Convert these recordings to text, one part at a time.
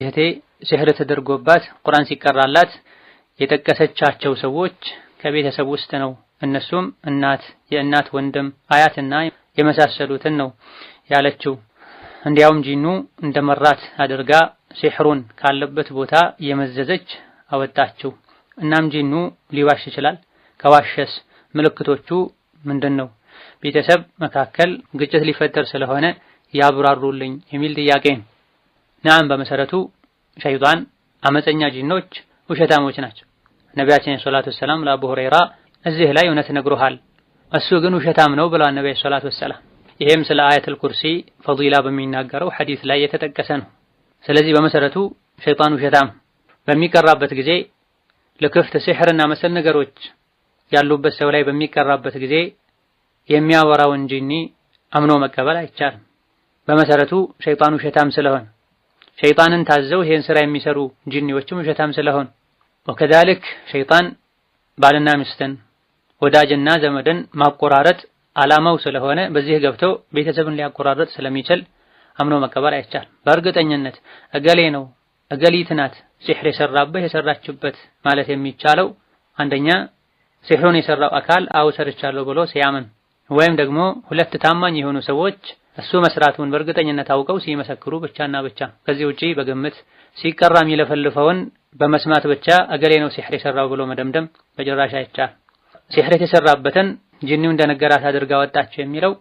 እህቴ ሲህር ተደርጎባት ቁርአን ሲቀራላት የጠቀሰቻቸው ሰዎች ከቤተሰብ ውስጥ ነው። እነሱም እናት፣ የእናት ወንድም፣ አያትና የመሳሰሉትን ነው ያለችው። እንዲያውም ጂኑ እንደመራት አድርጋ ሲህሩን ካለበት ቦታ የመዘዘች አወጣችው። እናም ጂኑ ሊዋሽ ይችላል። ከዋሸስ ምልክቶቹ ምንድነው? ቤተሰብ መካከል ግጭት ሊፈጠር ስለሆነ ያብራሩልኝ የሚል ጥያቄ ነው። ናም በመሰረቱ ሸይጣን አመፀኛ ጂኖች ውሸታሞች ናቸው። ነቢያችን ሰለላሁ ዐለይሂ ወሰለም ለአቡ ሁረይራ እዚህ ላይ እውነት ነግሮሃል፣ እሱ ግን ውሸታም ነው ብለዋል ነብዩ ሰለላሁ ዐለይሂ ወሰለም። ይሄም ስለ አያተል ኩርሲ ፈዲላ በሚናገረው ሐዲስ ላይ የተጠቀሰ ነው። ስለዚህ በመሰረቱ ሸይጣን ውሸታም በሚቀራበት ጊዜ ለክፍት ሲህርና መሰል ነገሮች ያሉበት ሰው ላይ በሚቀራበት ጊዜ የሚያወራውን ጂኒ አምኖ መቀበል አይቻልም። በመሰረቱ ሸይጣን ውሸታም ስለሆነ ሸይጣንን ታዘው ይሄን ስራ የሚሰሩ ጂኒዎችም ውሸታም ስለሆነ ወከዛልክ ሸይጣን ባልና ሚስትን ወዳጅና ዘመድን ማቆራረጥ አላማው ስለሆነ በዚህ ገብቶ ቤተሰብን ሊያቆራረጥ ስለሚችል አምኖ መቀበል አይቻልም። በእርግጠኝነት እገሌ ነው እገሊት ናት ሲህር የሰራችበት ማለት የሚቻለው አንደኛ ሲህሩን የሰራው አካል አው ሰርቻለሁ ብሎ ሲያምን ወይም ደግሞ ሁለት ታማኝ የሆኑ ሰዎች እሱ መስራቱን በእርግጠኝነት አውቀው ሲመሰክሩ ብቻና ብቻ። ከዚህ ውጪ በግምት ሲቀራ የሚለፈልፈውን በመስማት ብቻ እገሌ ነው ሲህር የሰራው ብሎ መደምደም በጭራሽ አይቻልም። ሲህር የተሰራበትን ጂኒው እንደነገራት አድርጋ ወጣችው የሚለው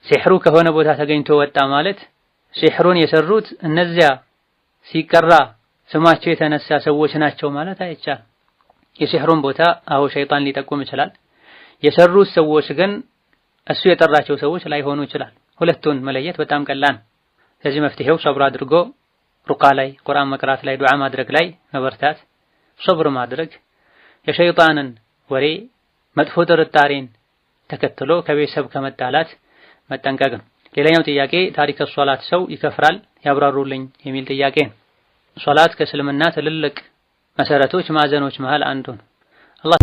ሲህሩ ከሆነ ቦታ ተገኝቶ ወጣ ማለት ሲህሩን የሰሩት እነዚያ ሲቀራ ስማቸው የተነሳ ሰዎች ናቸው ማለት አይቻልም። የሲህሩን ቦታ አው ሸይጣን ሊጠቁም ይችላል። የሰሩት ሰዎች ግን እሱ የጠራቸው ሰዎች ላይሆኑ ይችላል። ሁለቱን መለየት በጣም ቀላል። ስለዚህ መፍትሄው ሰብር አድርጎ ሩቃ ላይ ቁርአን መቅራት ላይ ዱዓ ማድረግ ላይ መበርታት፣ ሰብር ማድረግ፣ የሸይጣንን ወሬ መጥፎ ጥርጣሬን ተከትሎ ከቤተሰብ ከመጣላት መጠንቀቅ ነው። ሌላኛው ጥያቄ ታሪክ ሶላት ሰው ይከፍራል ያብራሩልኝ የሚል ጥያቄ ነው። ሶላት ከእስልምና ትልልቅ መሰረቶች ማዕዘኖች መሃል አንዱ ነው። አላህ